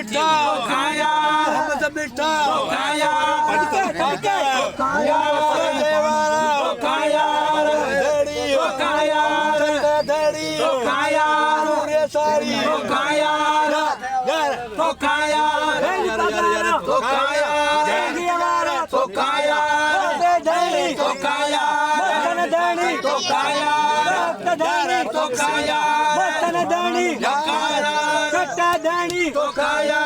ਮਿੱਠਾ ਖਾਇਆ ਹਮਦ ਮਿੱਠਾ ਖਾਇਆ ਖਾਇਆ ਦੇਵਾਰਾ ਖਾਇਆ ਦੇੜੀ ਖਾਇਆ ਦੇੜੀ ਖਾਇਆ ਪੂਰੇ ਸਾਰੀ ਖਾਇਆ ਯਾਰ ਖਾਇਆ ਯਾਰ ਖਾਇਆ ਦੇਗੀ ਹਮਾਰਾ ਖਾਇਆ ਦੇੜੀ ਖਾਇਆ ਮੱਖਣ ਦੇਣੀ ਖਾਇਆ ਦੇਣੀ ਖਾਇਆ ਮੱਖਣ ਦੇਣੀ ਖਾਇਆ ਕੱਟਾ ਦੇਣੀ ਖਾਇਆ